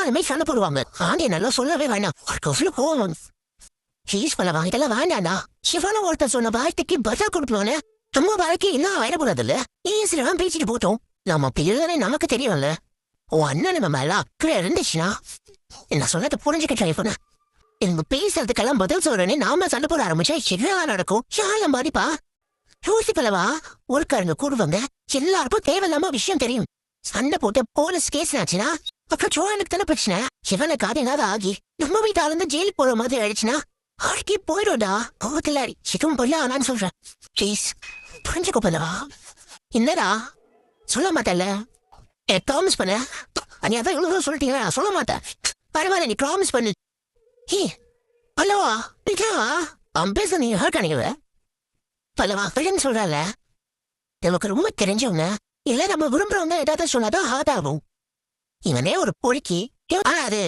எல்லாருமே சண்டை போடுவாங்க. ஆண்டி நல்லா சொல்லவே வேணாம். ஒரு போவோம் சீஸ் பல வாங்கிட்டெல்லாம் வேண்டாண்டா. சிவன ஒருத்தர் சொன்ன வார்த்தைக்கு பதில் கொடுப்போன்னு நம்ம வாழ்க்கை எல்லாம் ஆயிடக்கூடாது இல்ல. ஈஸிலாம் பேசிட்டு போட்டோம். நம்ம பிள்ளைதானே நமக்கு தெரியும்ல. உன் அண்ணன் நம்ம மேல அக்கறை இருந்துச்சுன்னா என்ன சொன்னதை புரிஞ்சுக்க ட்ரை பண்ண. எனக்கு பேசுறதுக்கெல்லாம் பதில் சொல்றேன்னு நாம சண்டை போட ஆரம்பிச்சா என்ன நடக்கும்? ஷால மாதிரிப்பா யோசிப்பலவா ஊருக்காரங்க கூடுவாங்க. எல்லாருக்கும் தேவையில்லாம விஷயம் தெரியும். சண்டை போட்டு போலீஸ் கேஸ் ஆச்சுன்னா அப்புறம் சோழனுக்கு தானே பிரச்சனை. சிவனுக்கு ஏதாவது ஆகி நம்ம வீட்டால இருந்து ஜெயிலுக்கு போற மாதிரி ஆயிடுச்சுன்னா ஆழ்க்கே போயிடும்டா. கோவத்தில்லாரி சிக்கும் பொல்ல ஆனான்னு சொல்றேன். ப்ளீஸ் புரிஞ்சுக்கோ பல்லவா. என்னடா சொல்ல மாட்டல? ப்ராமிஸ் பண்ண. நீ அதான் இவ்வளவு சொல்லிட்டீங்க. சொல்ல மாட்டேன். பரவாயில்ல நீ ப்ராமிஸ் பண்ணு. ஏ பல்லவா நிக்கவா அவன் பேச நீ ஹர்ட் அணிக்குவ பல்லவா. ஃப்ரெண்ட் சொல்றால நமக்கு ரொம்ப தெரிஞ்சவங்க இல்ல நம்ம விரும்புறவங்க ஏதாவது சொன்னாதான் ஹார்ட் ஆகும். இவனே ஒரு பொறுக்கி அது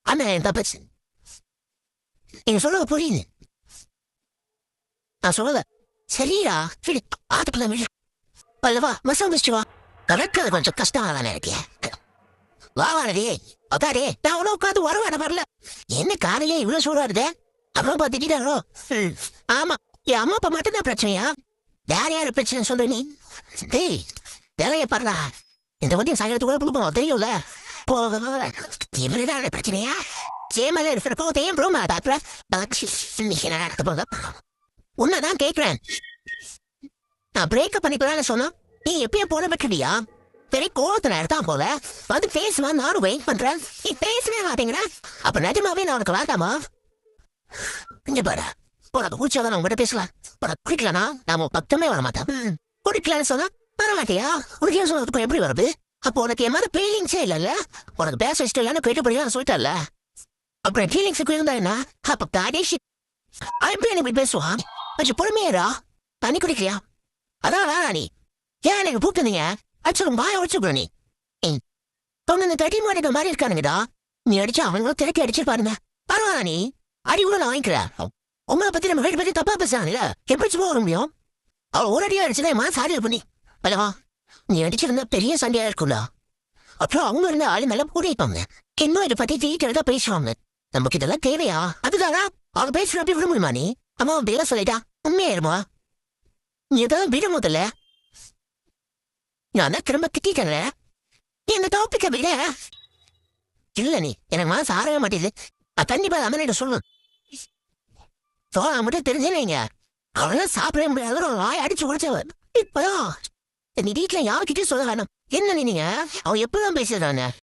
அண்ணன் தப்பிச்சு நீங்க சொல்ல புரியுது. நான் சொல்லல சரியா சரி ஆத்துக்குள்ள விழு பல்லவா. மசம் வச்சுவா கரெக்டாக கொஞ்சம் கஷ்டம் தானே இருக்கேன். வாவானதே அதாடே நான் அவ்வளோ உட்காந்து வரவான வரல. என்ன காலையே இவ்வளவு சூடாருதே? அம்மா அப்பா திட்டாரோ? ஆமா என் அம்மா அப்பா மட்டும்தான் பிரச்சனையா? வேற யாரு பிரச்சனை சொல்ற நீ? டேய் வேலையை பாருடா. இந்த வண்டியை சாயத்துக்குள்ள கொடுப்போம் தெரியும்ல. இவருதான் பிரச்சனையா? சேமல இருக்கிற கோத்தையும் ப்ரோமா தாப்புற உன்னதான் கேட்கிறேன். நான் பிரேக்கப் பண்ணிக்கலான்னு சொன்னா நீ எப்பயும் போன பற்றியா? பெரிய கோவத்துல எடுத்தான் போல வந்து பேசுவா. நானும் வெயிட் பண்றேன். நீ பேசவே மாட்டேங்கிற. அப்ப நிஜமாவே நான் உனக்கு வேண்டாமா? இங்க பாரு உனக்கு குடிச்சாதான் உங்ககிட்ட பேசலாம். உனக்கு குடிக்கலனா நாம பக்கமே வர மாட்டேன். குடிக்கலான்னு சொன்னா வர மாட்டியா? குடிக்கலான்னு சொன்னதுக்கு எப்படி வருது? அப்போ உனக்கு என் மாதிரி ஃபீலிங்ஸே இல்லைல்ல. உனக்கு பேச இஷ்டம் இல்லைன்னு கேட்டுப்படியா சொல்லிட்டல. அப்புறம் ஃபீலிங்ஸுக்கு இருந்தா என்ன? அப்ப தாடேஷி எப்படி எனக்கு பேசுவான்? கொஞ்சம் பொறுமையாரா. தண்ணி குடிக்கலையா? அதான் வேணா நீ ஏன் எனக்கு கூப்பிட்டுருந்தீங்க? அச்சலும் வாய உடச்சுக்கூட நீ தொண்ணு தட்டி மாட்டேங்க மாதிரி இருக்கானுங்கடா. நீ அடிச்சா அவங்களும் திறக்கி அடிச்சு பாருங்க. பரவாயில்ல நீ அடி கூட நான் வாங்கிக்கிறேன். உங்களை பத்தி நம்ம வீட்டு பத்தி தப்பா பேசுறாங்கல்ல எப்படி போக முடியும்? அவள் ஒரு அடியா அடிச்சுதான் சாரியா பண்ணி பலவா நீ அடிச்சிருந்தா பெரிய சண்டையா இருக்கும்ல. அப்புறம் அவங்க இருந்த ஆளு மேல கூடிப்பாங்க. இன்னும் இதை பத்தி டீட்டெயில் தான் பேசுவாங்க. நமக்கு இதெல்லாம் தேவையா? அதுதானா அவங்க பேசுற அப்படி விட முடியுமா? நீ அம்மா பேர சொல்லிட்டா உண்மையாயிருமா? நீ எதாவது விட முதல்ல. நான் தான் திரும்ப திட்டல. நீ இந்த டாபிக்க விட இல்ல. நீ எனக்கு மனசு ஆறவே மாட்டேது. கண்டிப்பா அம்மனிட்ட சொல்லு. சோழ மட்டும் தெரிஞ்சேங்க அவெல்லாம் சாப்பிடவே முடியாத ஒரு வாய் அடிச்சு உடைச்சவன். இப்பதான் நீ வீட்டுல யாருக்கிட்டே சொல்ல வேணாம். என்ன நீங்க அவன் எப்பதான் பேசுறானே